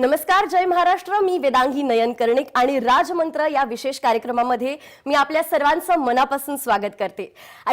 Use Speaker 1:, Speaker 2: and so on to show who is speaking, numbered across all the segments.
Speaker 1: नमस्कार, जय महाराष्ट्र. मी वेदांगी नयन कर्णिक आणि राजमंत्र या विशेष कार्यक्रमामध्ये मी आपल्या सर्वांचं मनापासून स्वागत करते.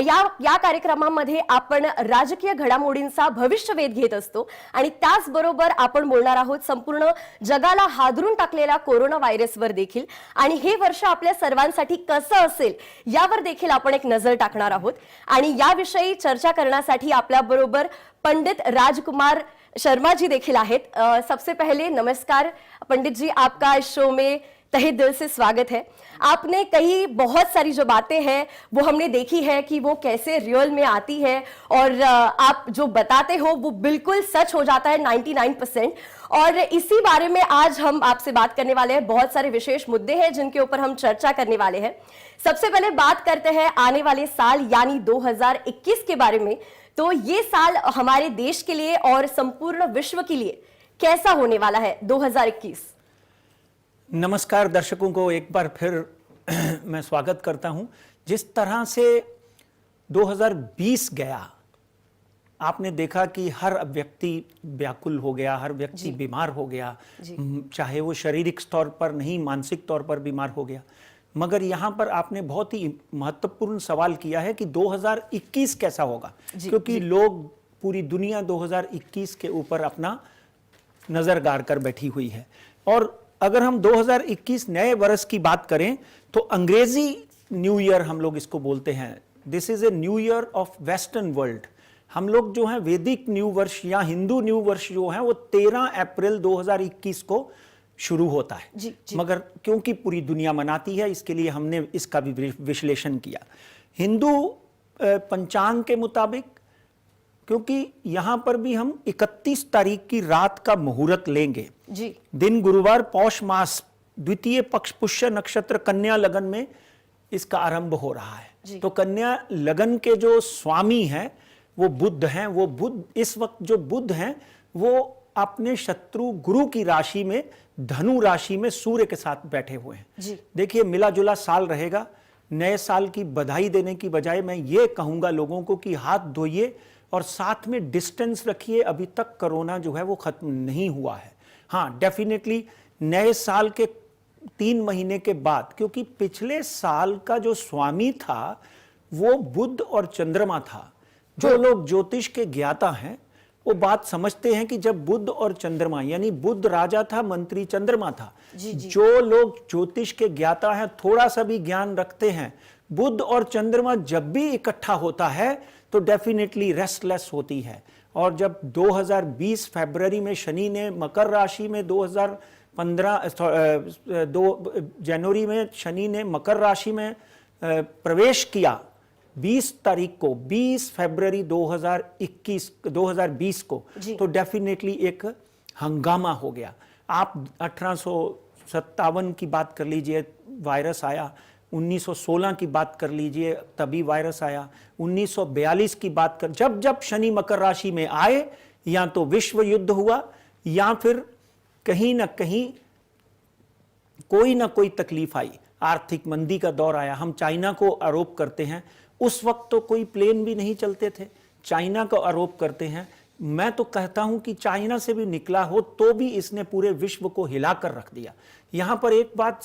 Speaker 1: या कार्यक्रमामध्ये आपण राजकीय घडामोडींचा भविष्यवेध घेत असतो आणि त्याचबरोबर आपण बोलणार आहोत संपूर्ण जगाला हादरून टाकलेल्या कोरोना व्हायरसवर देखील, आणि हे वर्ष आपल्या सर्वांसाठी कसं असेल यावर देखील आपण एक नजर टाकणार आहोत. आणि याविषयी चर्चा करण्यासाठी आपल्या बरोबर पंडित राजकुमार शर्मा जी देखिल आहेत. सबसे पहले नमस्कार पंडित जी, आपका इस शो में तहे दिल से स्वागत है. आपने कही बहुत सारी जो बातें हैं वो हमने देखी है कि वो कैसे रियल में आती है, और आप जो बताते हो वो बिल्कुल सच हो जाता है 99%. और इसी बारे में आज हम आपसे बात करने वाले हैं. बहुत सारे विशेष मुद्दे हैं जिनके ऊपर हम चर्चा करने वाले हैं. सबसे पहले बात करते हैं आने वाले साल यानी 2021 के बारे में. तो ये साल हमारे देश के लिए और संपूर्ण विश्व के लिए कैसा होने वाला है 2021?
Speaker 2: नमस्कार दर्शकों को एक बार फिर मैं स्वागत करता हूं. जिस तरह से 2020 गया, आपने देखा कि हर व्यक्ति व्याकुल हो गया, हर व्यक्ति बीमार हो गया, चाहे वो शारीरिक तौर पर नहीं मानसिक तौर पर बीमार हो गया. मगर यहाँ पर आपने बहुत ही महत्वपूर्ण सवाल किया है कि 2021 कैसा होगा, क्योंकि लोग पूरी दुनिया 2021 के ऊपर अपना नजर गाड़ कर बैठी हुई है. और अगर हम 2021 नए वर्ष की बात करें तो अंग्रेजी न्यू ईयर हम लोग इसको बोलते हैं. This is a new year of western world. हम लोग जो है वैदिक न्यू वर्ष या हिंदू न्यू वर्ष जो है वो 13 अप्रैल 2021 को शुरू होता है. जी. मगर क्योंकि पूरी दुनिया मनाती है, इसके लिए हमने इसका भी विश्लेषण किया. हिंदू पंचांग के मुताबिक, क्योंकि यहां पर भी हम 31 तारीख की रात का मुहूर्त लेंगे. जी. दिन गुरुवार, पौष मास, द्वितीय पक्ष, पुष्य नक्षत्र, कन्या लगन में इसका आरंभ हो रहा है. तो कन्या लगन के जो स्वामी हैं वो बुध हैं. वो बुध इस वक्त जो बुध हैं वो अपने शत्रु गुरु की राशि में, धनु राशि में सूर्य के साथ बैठे हुए हैं. देखिए, मिला जुला साल रहेगा. नए साल की बधाई देने की बजाय मैं ये कहूंगा लोगों को कि हाथ धोइए और साथ में डिस्टेंस रखिए. अभी तक कोरोना जो है वो खत्म नहीं हुआ है. हाँ, डेफिनेटली नए साल के 3 महीने के बाद, क्योंकि पिछले साल का जो स्वामी था वो बुध और चंद्रमा था. जो लोग ज्योतिष के ज्ञाता हैं वो बात समझते हैं कि जब बुध और चंद्रमा, यानी बुध राजा था, मंत्री चंद्रमा था. जो लोग ज्योतिष के ज्ञाता हैं, थोड़ा सा भी ज्ञान रखते हैं, बुध और चंद्रमा जब भी इकट्ठा होता है तो डेफिनेटली रेस्टलेस होती है. और जब 2020 फरवरी में शनि ने मकर राशि में 2 जनवरी में शनि ने मकर राशि में प्रवेश किया 20 तारीख को, 20 फरवरी 2020 को, तो डेफिनेटली एक हंगामा हो गया. आप 1857 की बात कर लीजिए, वायरस आया. 1916 की बात कर लीजिए, तभी वायरस आया. 1942 की बात कर, जब शनि मकर राशि में आए, या तो विश्व युद्ध हुआ या फिर कहीं ना कहीं कोई ना कोई तकलीफ आई. आर्थिक मंदी का दौर आया. हम चाइना को आरोप करते हैं, उस वक्त तो कोई प्लेन भी नहीं चलते थे. चाइना को आरोप करते हैं. मैं तो कहता हूं कि चाइना से भी निकला हो तो भी इसने पूरे विश्व को हिलाकर रख दिया. यहां पर एक बात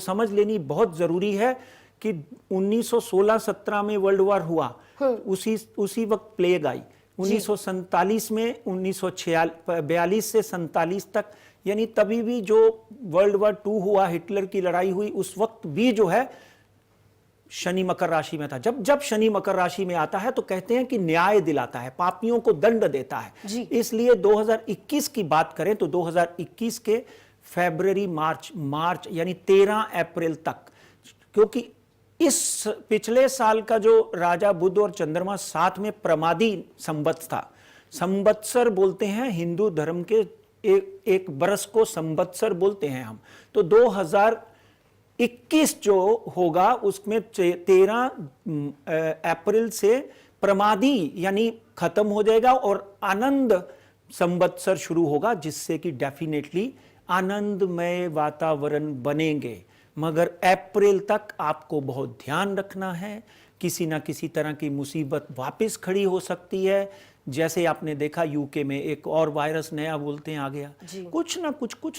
Speaker 2: समझ लेनी बहुत जरूरी है कि 1916-17 में वर्ल्ड वॉर हुआ, उसी वक्त प्लेग आई. 1947 में, 1942 से 47 तक, यानी तभी भी जो वर्ल्ड वॉर 2 हुआ, हिटलर की लड़ाई हुई, उस वक्त भी जो है शनि मकर राशि में था. जब शनि मकर राशि में आता है तो कहते हैं कि न्याय दिलाता है, पापियों को दंड देता है. इसलिए 2021 की बात करें तो 2021 के फरवरी, मार्च यानी 13 अप्रैल तक, क्योंकि इस पिछले साल का जो राजा बुध और चंद्रमा साथ में प्रमादी संवत्सर था. संवत्सर बोलते हैं हिंदू धर्म के, एक बरस को संवत्सर बोलते हैं हम. तो 2021 जो होगा उसमें 13 अप्रैल से प्रमादी यानी खत्म हो जाएगा और आनंद संवत्सर शुरू होगा, जिससे कि डेफिनेटली आनंदमय वातावरण बनेंगे. मगर अप्रैल तक आपको बहुत ध्यान रखना है। किसी ना किसी तरह की मुसीबत वापस खड़ी हो सकती है। जैसे आपने देखा यूके में एक और वायरस नया बोलते हैं आ गया। कुछ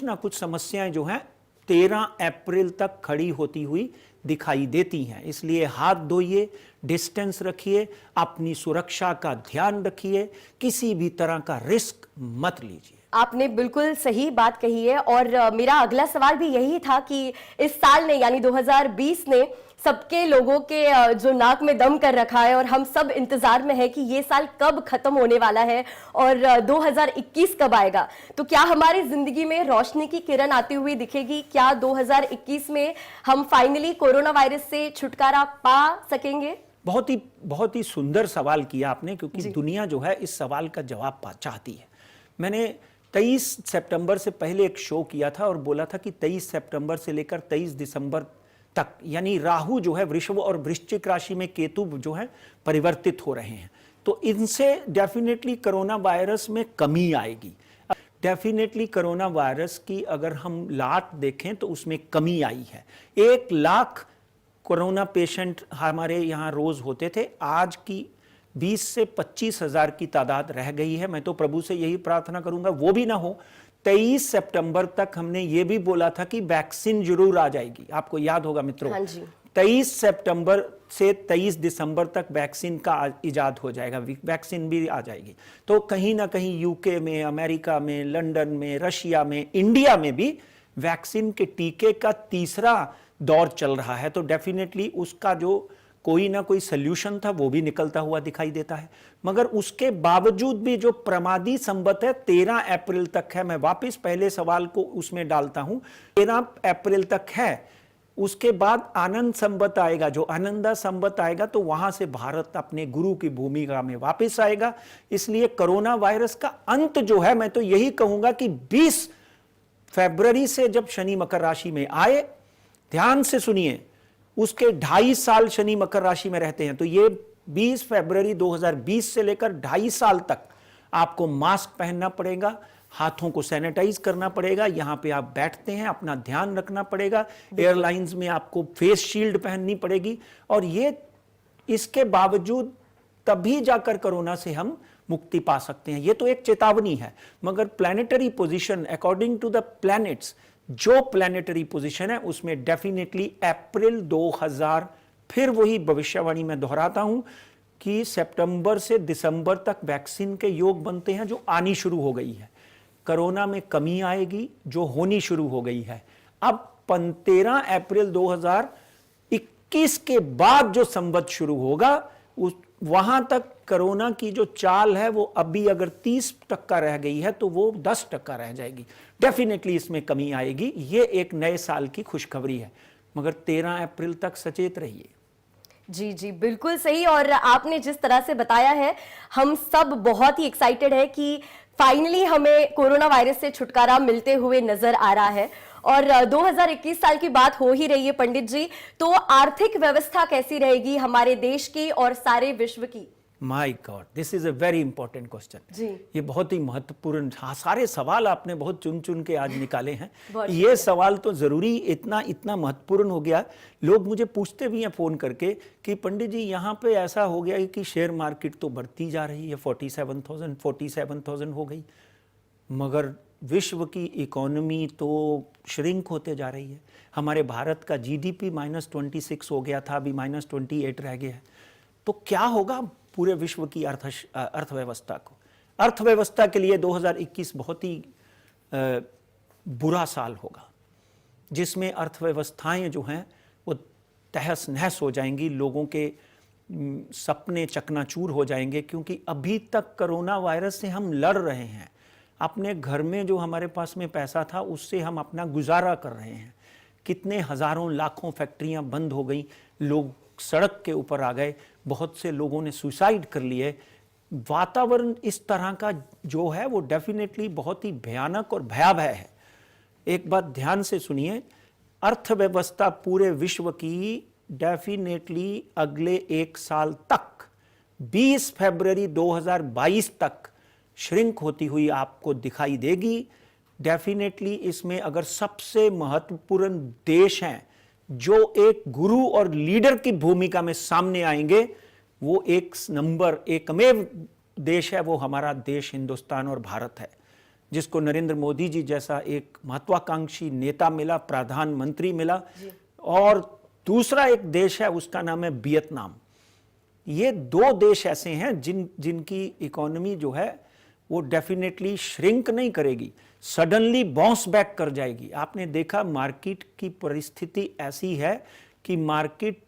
Speaker 2: ना कुछ समस्याएं जो हैं 13 अप्रैल तक खड़ी होती हुई दिखाई देती हैं। इसलिए हाथ धोइए, डिस्टेंस रखिए, अपनी सुरक्षा का ध्यान रखिए, किसी भी तरह का रिस्क मत लीजिए।
Speaker 1: आपने बिल्कुल सही बात कही है। और मेरा अगला सवाल भी यही था कि इस साल ने यानी 2020 ने सबके लोगों के जो नाक में दम कर रखा है और हम सब इंतजार में है कि ये साल कब खत्म होने वाला है और 2021 कब आएगा। तो क्या हमारी जिंदगी में रोशनी की किरण आती हुई दिखेगी? क्या 2021 में हम फाइनली कोरोना वायरस से छुटकारा पा सकेंगे?
Speaker 2: बहुत ही सुंदर सवाल किया आपने, क्योंकि दुनिया जो है इस सवाल का जवाब चाहती है। मैंने 23 सितंबर से पहले एक शो किया था और बोला था कि 23 सितंबर से लेकर 23 दिसंबर तक, यानी राहु जो है वृषभ और वृश्चिक राशि में, केतु जो है परिवर्तित हो रहे हैं, तो इनसे डेफिनेटली कोरोना वायरस में कमी आएगी। डेफिनेटली कोरोना वायरस की अगर हम लाट देखें तो उसमें कमी आई है। 1 लाख कोरोना पेशेंट हमारे यहाँ रोज होते थे, आज की 20 से 25 हजार की तादाद रह गई है। मैं तो प्रभु से यही प्रार्थना करूंगा वो भी ना हो। 23 सितंबर तक हमने ये भी बोला था कि वैक्सीन जरूर आ जाएगी, आपको याद होगा मित्रों।
Speaker 1: हाँ जी।
Speaker 2: 23 सितंबर से 23 दिसंबर तक वैक्सीन का इजाद हो जाएगा, वैक्सीन भी आ जाएगी। तो कहीं ना कहीं यूके में, अमेरिका में, लंदन में, रशिया में, इंडिया में भी वैक्सीन के टीके का तीसरा दौर चल रहा है। तो डेफिनेटली उसका जो कोई ना कोई सल्यूशन था वो भी निकलता हुआ दिखाई देता है। मगर उसके बावजूद भी जो प्रमादी संवत है 13 अप्रैल तक है। मैं वापस पहले सवाल को उसमें डालता हूं, 13 अप्रैल तक है। उसके बाद आनंद संवत आएगा, जो आनंदा संवत आएगा तो वहां से भारत अपने गुरु की भूमिका में वापस आएगा। इसलिए कोरोना वायरस का अंत जो है, मैं तो यही कहूंगा कि 20 फरवरी से जब शनि मकर राशि में आए, ध्यान से सुनिए, उसके 2.5 साल शनि मकर राशि में रहते हैं, तो ये 20 फरवरी 2020 से लेकर 2.5 साल तक आपको मास्क पहनना पड़ेगा, हाथों को सैनिटाइज करना पड़ेगा, यहां पे आप बैठते हैं अपना ध्यान रखना पड़ेगा, एयरलाइंस में आपको फेस शील्ड पहननी पड़ेगी। और ये इसके बावजूद तभी जाकर कोरोना से हम मुक्ति पा सकते हैं। ये तो एक चेतावनी है, मगर planetary position according to the planets, जो प्लैनेटरी पोजीशन है उसमें डेफिनेटली अप्रैल 2000, फिर वही भविष्यवाणी में दोहराता हूं कि सितंबर से दिसंबर तक वैक्सीन के योग बनते हैं, जो आनी शुरू हो गई है। कोरोना में कमी आएगी जो होनी शुरू हो गई है। अब 13 अप्रैल 2021 के बाद जो संवत शुरू होगा, उस वहां तक कोरोना की जो चाल है वो अभी अगर 30% रह गई है तो वो 10% रह जाएगी। डेफिनेटली इसमें कमी आएगी। ये एक नए साल की खुशखबरी है, मगर 13 अप्रैल तक सचेत रहिए।
Speaker 1: जी जी, बिल्कुल सही। और आपने जिस तरह से बताया है, हम सब बहुत ही एक्साइटेड है कि फाइनली हमें कोरोना वायरस से छुटकारा मिलते हुए नजर आ रहा है। और 2021 साल की बात हो ही रही है पंडित जी, तो आर्थिक व्यवस्था कैसी रहेगी हमारे देश की और सारे विश्व की?
Speaker 2: My God, this is a very important question.
Speaker 1: जी,
Speaker 2: ये बहुत ही महत्वपूर्ण, सारे सवाल आपने बहुत चुन चुन के आज निकाले हैं। ये सवाल तो जरूरी इतना महत्वपूर्ण हो गया। लोग मुझे पूछते भी हैं फोन करके कि पंडित जी यहाँ पे ऐसा हो गया कि शेयर मार्केट तो बढ़ती जा रही है, 47,000 हो गई, मगर विश्व की इकोनॉमी तो श्रिंक होते जा रही है। हमारे भारत का जीडीपी -26 हो गया था, अभी -28 रह गया है। तो क्या होगा पूरे विश्व की अर्थव्यवस्था को? अर्थव्यवस्था के लिए 2021 बहुत ही बुरा साल होगा, जिसमें अर्थव्यवस्थाएं जो हैं वो तहस नहस हो जाएंगी, लोगों के सपने चकनाचूर हो जाएंगे, क्योंकि अभी तक कोरोना वायरस से हम लड़ रहे हैं। अपने घर में जो हमारे पास में पैसा था उससे हम अपना गुजारा कर रहे हैं। कितने हजारों लाखों फैक्ट्रियां बंद हो गई, लोग सड़क के ऊपर आ गए, बहुत से लोगों ने सुसाइड कर लिए। वातावरण इस तरह का जो है वो डेफिनेटली बहुत ही भयानक और भयावह है। एक बात ध्यान से सुनिए, अर्थव्यवस्था पूरे विश्व की डेफिनेटली अगले 1 साल तक 20 फरवरी 2022 तक श्रिंक होती हुई आपको दिखाई देगी। डेफिनेटली इसमें अगर सबसे महत्वपूर्ण देश हैं जो एक गुरु और लीडर की भूमिका में सामने आएंगे, वो एक नंबर एकमेव देश है, वो हमारा देश हिंदुस्तान और भारत है, जिसको नरेंद्र मोदी जी जैसा एक महत्वाकांक्षी नेता मिला, प्रधानमंत्री मिला। और दूसरा एक देश है, उसका नाम है वियतनाम। ये दो देश ऐसे हैं जिनकी इकोनॉमी जो है वो डेफिनेटली श्रिंक नहीं करेगी, सडनली बाउंस बैक कर जाएगी। आपने देखा मार्केट की परिस्थिति ऐसी है कि मार्केट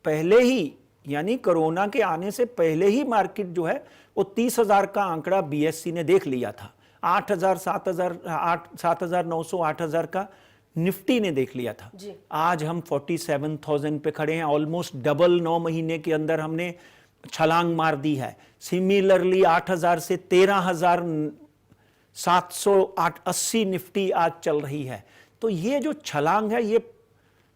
Speaker 2: पहले ही, यानी कोरोना के आने से पहले ही मार्केट जो है वो 30,000 का आंकड़ा बीएससी ने देख लिया था, 8,000, 7,900, 8,000 का निफ्टी ने देख लिया था। आज हम 47,000 पे खड़े हैं, ऑलमोस्ट डबल 9 महीने के अंदर हमने छलांग मार दी है। सिमिलरली 8,000 से 13,780 निफ्टी आज चल रही है। तो ये जो छलांग है ये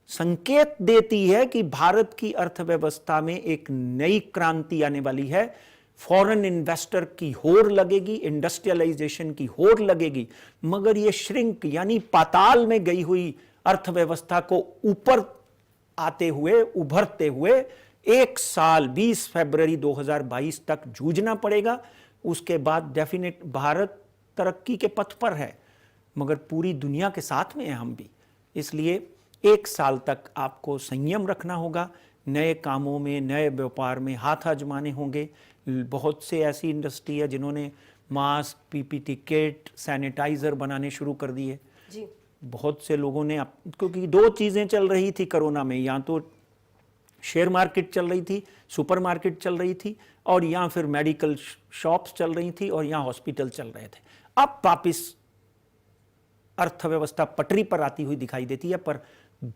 Speaker 2: संकेत देती है कि भारत की अर्थव्यवस्था में एक नई क्रांति आने वाली है। फॉरेन इन्वेस्टर की होड़ लगेगी, इंडस्ट्रियलाइजेशन की होड़ लगेगी, मगर ये श्रिंक यानी पाताल में गई हुई अर्थव्यवस्था को ऊपर आते हुए, उभरते हुए 1 साल 20 फरवरी 2022 तक जूझना पड़ेगा। उसके बाद डेफिनेट भारत तरक्की के पथ पर है, मगर पूरी दुनिया के साथ में है हम भी। इसलिए 1 साल तक आपको संयम रखना होगा, नए कामों में, नए व्यापार में हाथ आजमाने होंगे। बहुत से ऐसी इंडस्ट्री है जिन्होंने मास्क, पीपीटी किट, सैनिटाइजर बनाने शुरू कर दिए। बहुत से लोगों ने, क्योंकि 2 चीजें चल रही थी कोरोना में, या तो शेयर मार्केट चल रही थी, सुपरमार्केट चल रही थी, और या फिर मेडिकल शॉप्स चल रही थी, और या हॉस्पिटल चल रहे थे। अब वापिस अर्थव्यवस्था पटरी पर आती हुई दिखाई देती है, पर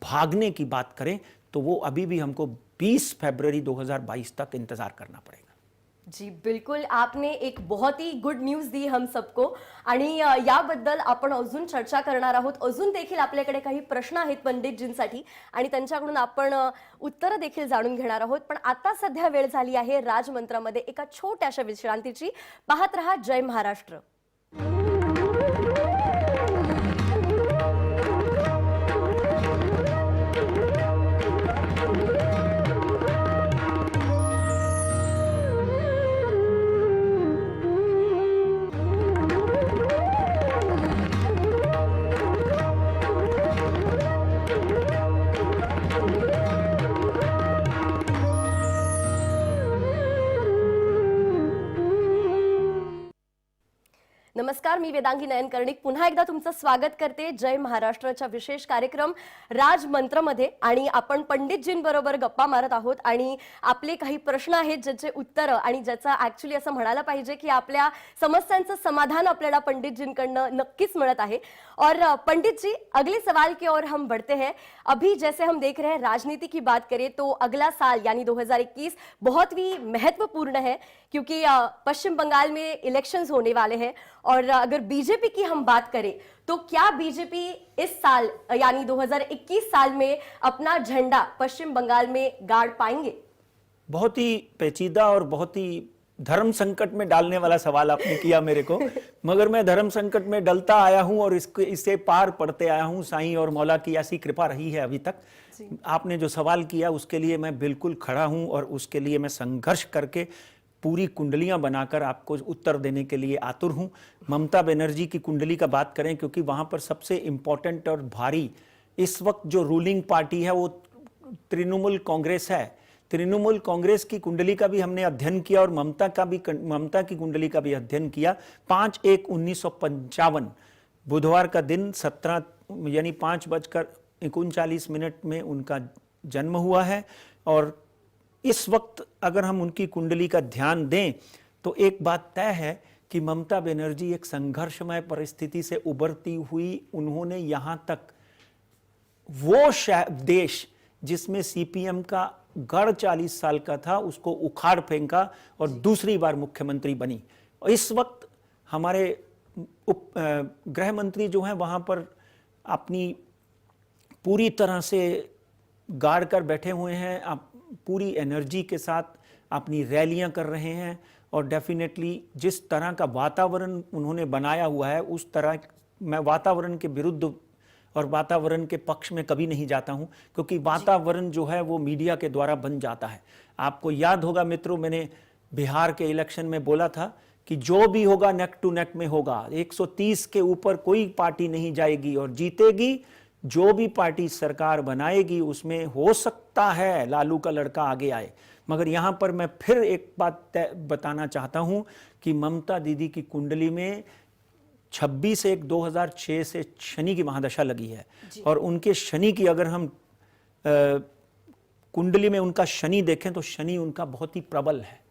Speaker 2: भागने की बात करें तो वो अभी भी हमको 20 फरवरी 2022 तक इंतजार करना पड़ेगा।
Speaker 1: जी बिलकुल, आपने एक बहुत ही गुड न्यूज दी हम सबको, आणि याबद्दल आपण अजून चर्चा करणार आहोत। अजून देखील आपल्याकडे काही प्रश्न आहेत पंडितजींसाठी आणि त्यांच्याकडून आपण उत्तरं देखील जाणून घेणार आहोत। पण आता सध्या वेळ झाली आहे राजमंत्रामध्ये एका छोट्याशा विश्रांतीची। पाहत रहा जय महाराष्ट्र। नमस्कार, मी वेदांगी नयन कर्णिक पुन्हा एकदा तुमचं स्वागत करते जय महाराष्ट्रच्या विशेष कार्यक्रम राजमंत्रमध्ये। आणि आपण पंडितजींबरोबर गप्पा मारत आहोत आणि आपले काही प्रश्न आहेत ज्याचे उत्तर आणि ज्याचा ऍक्च्युअली असं म्हणायला पाहिजे की आपल्या समस्यांचं समाधान आपल्याला पंडितजींकडनं नक्कीच मिळत आहे। और पंडित जी, अगले सवाल की ओर हम बढ़ते हैं। अभी जैसे हम देख रहे हैं राजनीति की बात करें तो अगला साल यानी 2021 बहुत ही महत्वपूर्ण है, क्योंकि पश्चिम बंगाल में इलेक्शंस होने वाले हैं। और अगर बीजेपी की हम बात करें तो क्या बीजेपी इस साल यानी 2021 साल में अपना झंडा पश्चिम बंगाल में गाड़ पाएंगे?
Speaker 2: बहुत ही पेचीदा और बहुत ही धर्म संकट में डालने वाला सवाल आपने किया मेरे को, मगर मैं धर्म संकट में डलता आया हूं और इसे पार पढ़ते आया हूं। साईं और मौला की ऐसी कृपा रही है अभी तक। आपने जो सवाल किया उसके लिए मैं बिल्कुल खड़ा हूं और उसके लिए मैं संघर्ष करके पूरी कुंडलियां बनाकर आपको उत्तर देने के लिए आतुर हूं। ममता बनर्जी की कुंडली का बात करें, क्योंकि वहां पर सबसे इंपॉर्टेंट और भारी इस वक्त जो रूलिंग पार्टी है वो तृणमूल कांग्रेस है। तृणमूल कांग्रेस की कुंडली का भी हमने अध्ययन किया और ममता की कुंडली का भी अध्ययन किया। 5/1/1955 बुधवार का दिन 17 यानी 5:39 में उनका जन्म हुआ है। और इस वक्त अगर हम उनकी कुंडली का ध्यान दें तो एक बात तय है कि ममता बनर्जी एक संघर्षमय परिस्थिति से उभरती हुई, उन्होंने यहाँ तक वो देश जिसमें सीपीएम का गढ़ 40 साल का था उसको उखाड़ फेंका और दूसरी बार मुख्यमंत्री बनी। और इस वक्त हमारे गृह मंत्री जो हैं वहाँ पर अपनी पूरी तरह से गाड़ कर बैठे हुए हैं, आप पूरी एनर्जी के साथ अपनी रैलियां कर रहे हैं। और डेफिनेटली जिस तरह का वातावरण उन्होंने बनाया हुआ है उस तरह मैं वातावरण के विरुद्ध और वातावरण के पक्ष में कभी नहीं जाता हूं, क्योंकि वातावरण जो है वो मीडिया के द्वारा बन जाता है। आपको याद होगा मित्रों, मैंने बिहार के इलेक्शन में बोला था कि जो भी होगा नेक टू नेक में होगा, 130 के ऊपर कोई पार्टी नहीं जाएगी और जीतेगी। जो भी पार्टी सरकार बनाएगी उसमें हो सकता है लालू का लड़का आगे आए। मगर यहां पर मैं फिर एक बात बताना चाहता हूं कि ममता दीदी की कुंडली में 26/1/2006 से शनि की महादशा लगी है, और उनके शनि की अगर हम कुंडली में उनका शनि देखें तो शनि उनका बहुत ही प्रबल है।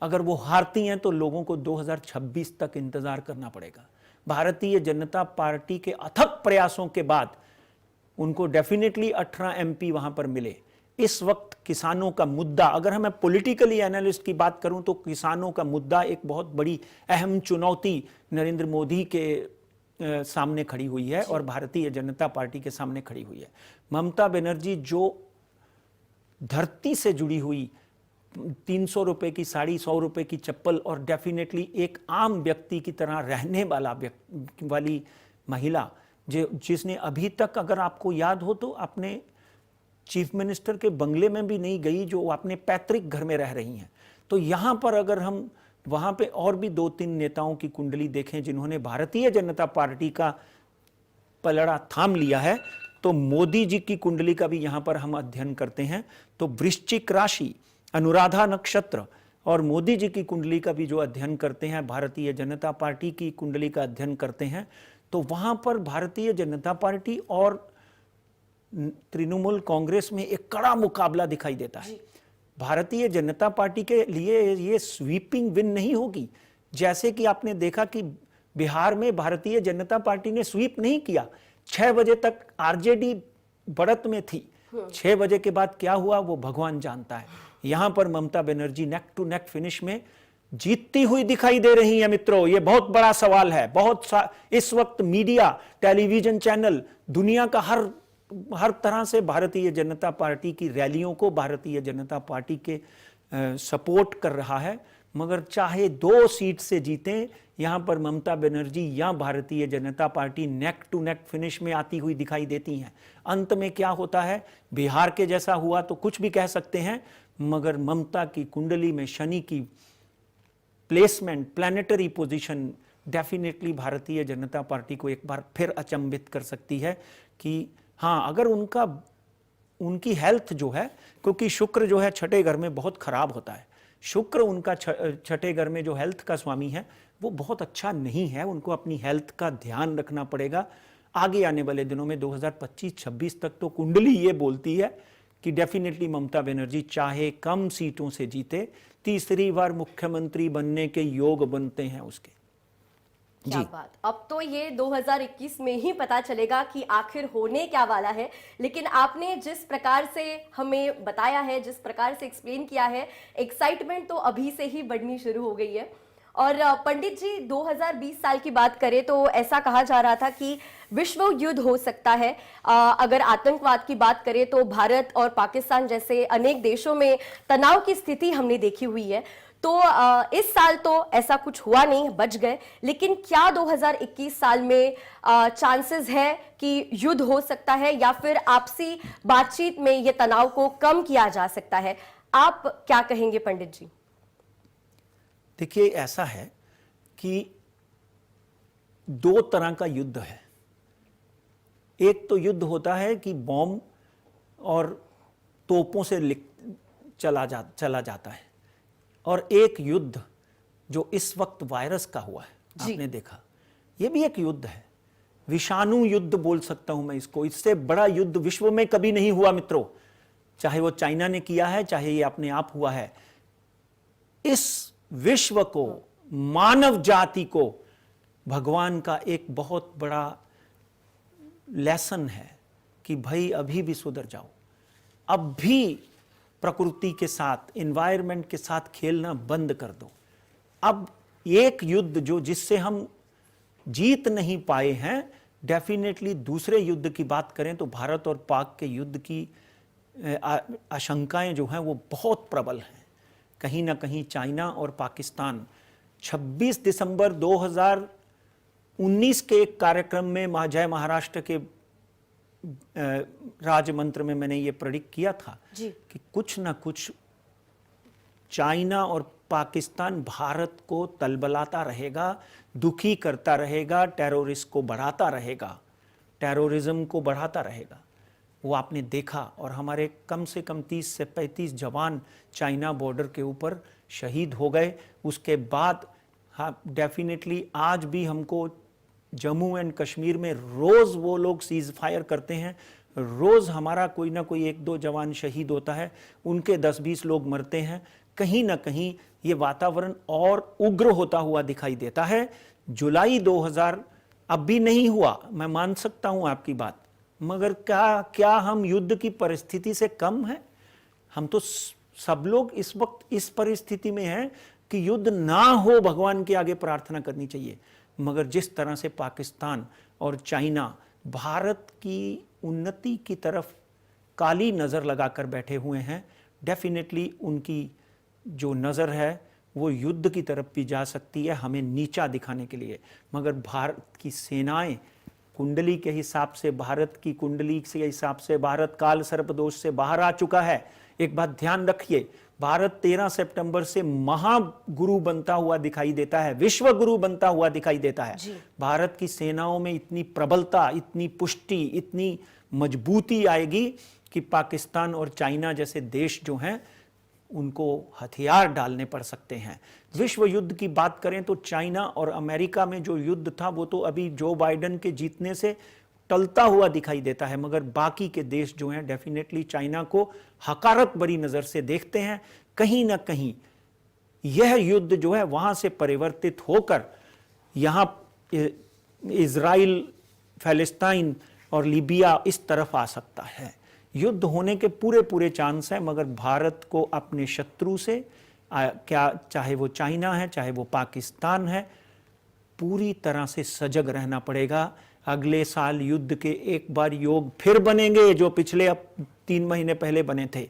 Speaker 2: अगर वो हारती हैं तो लोगों को 2026 तक इंतजार करना पड़ेगा। भारतीय जनता पार्टी के अथक प्रयासों के बाद उनको डेफिनेटली 18 MP वहां पर मिले। इस वक्त किसानों का मुद्दा, अगर मैं पॉलिटिकली एनालिस्ट की बात करूं तो किसानों का मुद्दा एक बहुत बड़ी अहम चुनौती नरेंद्र मोदी के सामने खड़ी हुई है और भारतीय जनता पार्टी के सामने खड़ी हुई है। ममता बनर्जी जो धरती से जुड़ी हुई 300 रुपए की साड़ी, 100 रुपए की चप्पल और डेफिनेटली एक आम व्यक्ति की तरह रहने वाली महिला, जिसने अभी तक, अगर आपको याद हो तो, अपने चीफ मिनिस्टर के बंगले में भी नहीं गई, जो अपने पैतृक घर में रह रही हैं। तो यहां पर अगर हम वहां पे और भी 2-3 नेताओं की कुंडली देखें जिन्होंने भारतीय जनता पार्टी का पलड़ा थाम लिया है, तो मोदी जी की कुंडली का भी यहां पर हम अध्ययन करते हैं तो वृश्चिक राशि, अनुराधा नक्षत्र, और मोदी जी की कुंडली का भी जो अध्ययन करते हैं, भारतीय जनता पार्टी की कुंडली का अध्ययन करते हैं, तो वहां पर भारतीय जनता पार्टी और तृणमूल कांग्रेस में एक कड़ा मुकाबला दिखाई देता है। भारतीय जनता पार्टी के लिए ये स्वीपिंग विन नहीं होगी। जैसे कि आपने देखा कि बिहार में भारतीय जनता पार्टी ने स्वीप नहीं किया। 6 बजे तक आरजेडी बढ़त में थी, 6 बजे के बाद क्या हुआ वो भगवान जानता है। यहां पर Mamata Banerjee neck to neck finish में जीतती हुई दिखाई दे रही है। मित्रों, ये बहुत बड़ा सवाल है। इस वक्त मीडिया, टेलीविजन चैनल, दुनिया का हर तरह से भारतीय जनता पार्टी की रैलियों को भारतीय जनता पार्टी के सपोर्ट कर रहा है। मगर चाहे 2 सीट से जीतें, यहां पर ममता बनर्जी या Bharatiya Janata Party neck to neck finish में आती हुई दिखाई देती हैं। अंत में क्या होता है, बिहार के जैसा हुआ तो कुछ भी कह सकते हैं, मगर ममता की कुंडली में शनि की प्लेसमेंट, प्लैनेटरी पोजीशन डेफिनेटली भारतीय जनता पार्टी को एक बार फिर अचंभित कर सकती है कि हाँ, अगर उनकी हेल्थ जो है, क्योंकि शुक्र जो है 6ठे घर में बहुत खराब होता है, शुक्र उनका 6ठे घर में जो हेल्थ का स्वामी है वो बहुत अच्छा नहीं है। उनको अपनी हेल्थ का ध्यान रखना पड़ेगा। आगे आने वाले दिनों में 2025-26 तक तो कुंडली ये बोलती है कि डेफिनेटली ममता बनर्जी चाहे कम सीटों से जीते, तीसरी बार मुख्यमंत्री बनने के योग बनते हैं उसके।
Speaker 1: क्या बात। अब तो ये 2021 में ही पता चलेगा कि आखिर होने क्या वाला है। लेकिन आपने जिस प्रकार से हमें बताया है, जिस प्रकार से एक्सप्लेन किया है, एक्साइटमेंट तो अभी से ही बढ़नी शुरू हो गई है। और पंडित जी, 2020 साल की बात करें तो ऐसा कहा जा रहा था कि विश्व युद्ध हो सकता है। अगर आतंकवाद की बात करें तो भारत और पाकिस्तान जैसे अनेक देशों में तनाव की स्थिति हमने देखी हुई है। तो इस साल तो ऐसा कुछ हुआ नहीं, बच गए। लेकिन क्या 2021 साल में चांसेस है कि युद्ध हो सकता है, या फिर आपसी बातचीत में ये तनाव को कम किया जा सकता है? आप क्या कहेंगे पंडित जी?
Speaker 2: देखिए, ऐसा है कि 2 तरह का युद्ध है। एक तो युद्ध होता है कि बॉम्ब और तोपों से चला जाता है, और एक युद्ध जो इस वक्त वायरस का हुआ है, आपने देखा, ये भी एक युद्ध है। विषाणु युद्ध बोल सकता हूं मैं इसको। इससे बड़ा युद्ध विश्व में कभी नहीं हुआ मित्रों, चाहे वो चाइना ने किया है, चाहे ये अपने आप हुआ है। इस विश्व को, मानव जाति को भगवान का एक बहुत बड़ा लेसन है कि भाई अभी भी सुधर जाओ, अब भी प्रकृति के साथ, एनवायरनमेंट के साथ खेलना बंद कर दो। अब एक युद्ध जिससे हम जीत नहीं पाए हैं, डेफिनेटली दूसरे युद्ध की बात करें तो भारत और पाक के युद्ध की आशंकाएं जो हैं वो बहुत प्रबल हैं। कहीं ना कहीं चाइना और पाकिस्तान 26 दिसंबर 2019 के एक कार्यक्रम में जय महाराष्ट्र के राजमंत्र में मैंने ये प्रेडिक्ट किया था
Speaker 1: जी।
Speaker 2: कि कुछ ना कुछ चाइना और पाकिस्तान भारत को तलबलाता रहेगा, दुखी करता रहेगा, टेररिस्ट को बढ़ाता रहेगा, टेररिज्म को बढ़ाता रहेगा। वो आपने देखा, और हमारे कम से कम 30 से 35 जवान चाइना बॉर्डर के ऊपर शहीद हो गए। उसके बाद हाँ, डेफिनेटली आज भी हमको जम्मू एंड कश्मीर में रोज़ वो लोग सीज फायर करते हैं, रोज़ हमारा कोई ना कोई 1-2 जवान शहीद होता है, उनके 10-20 लोग मरते हैं। कहीं ना कहीं ये वातावरण और उग्र होता हुआ दिखाई देता है। जुलाई 2000 अब भी नहीं हुआ, मैं मान सकता हूं आपकी बात, मगर क्या हम युद्ध की परिस्थिति से कम हैं? हम तो सब लोग इस वक्त इस परिस्थिति में हैं कि युद्ध ना हो, भगवान के आगे प्रार्थना करनी चाहिए। मगर जिस तरह से पाकिस्तान और चाइना भारत की उन्नति की तरफ काली नज़र लगाकर बैठे हुए हैं, डेफिनेटली उनकी जो नज़र है वो युद्ध की तरफ भी जा सकती है, हमें नीचा दिखाने के लिए। मगर भारत की सेनाएं कुंडली के हिसाब से, भारत की कुंडली के हिसाब से भारत काल सर्पदोष से बाहर आ चुका है। एक बात ध्यान रखिए, भारत 13 सितंबर से महागुरु बनता हुआ दिखाई देता है, विश्व गुरु बनता हुआ दिखाई देता है। भारत की सेनाओं में इतनी प्रबलता, इतनी पुष्टि, इतनी मजबूती आएगी कि पाकिस्तान और चाइना जैसे देश जो हैं उनको हथियार डालने पड़ सकते हैं। विश्व युद्ध की बात करें तो चाइना और अमेरिका में जो युद्ध था वो तो अभी जो बाइडेन के जीतने से टलता हुआ दिखाई देता है, मगर बाकी के देश जो हैं डेफिनेटली चाइना को हकारत भरी नज़र से देखते हैं। कहीं ना कहीं यह युद्ध जो है वहाँ से परिवर्तित होकर यहाँ इजराइल, फ़लस्तीन और लीबिया इस तरफ आ सकता है। युद्ध होने के पूरे चांस हैं, मगर भारत को अपने शत्रु से क्या, चाहे वो चाइना है चाहे वो पाकिस्तान है, पूरी तरह से सजग रहना पड़ेगा। अगले साल युद्ध के एक बार योग फिर बनेंगे, जो पिछले अब 3 महीने पहले बने थे,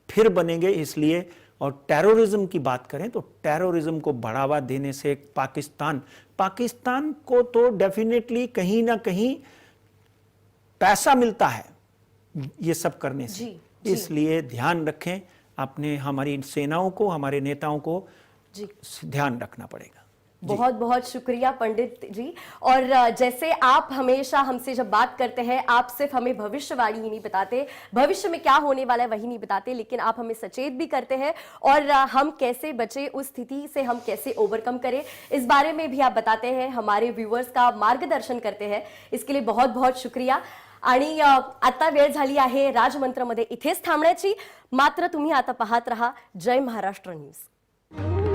Speaker 2: फिर बनेंगे। इसलिए, और टेररिज्म की बात करें तो टेररिज्म को बढ़ावा देने से पाकिस्तान को तो डेफिनेटली कहीं ना कहीं पैसा मिलता है ये सब करने से।
Speaker 1: जी।
Speaker 2: इसलिए ध्यान रखें, अपने हमारी सेनाओं को, हमारे नेताओं को ध्यान रखना पड़ेगा।
Speaker 1: बहुत बहुत शुक्रिया पंडित जी। और जैसे आप हमेशा हमसे जब बात करते हैं, आप सिर्फ हमें भविष्यवाणी ही नहीं बताते, भविष्य में क्या होने वाला है वही नहीं बताते, लेकिन आप हमें सचेत भी करते हैं, और हम कैसे बचे, उस स्थिति से हम कैसे ओवरकम करें, इस बारे में भी आप बताते हैं, हमारे व्यूअर्स का मार्गदर्शन करते हैं। इसके लिए बहुत बहुत शुक्रिया। आणि आता वेळ झाली आहे राजमंत्रमध्ये इथेच थांबण्याची। मात्र तुम्ही आता पाहत रहा जय महाराष्ट्र न्यूज।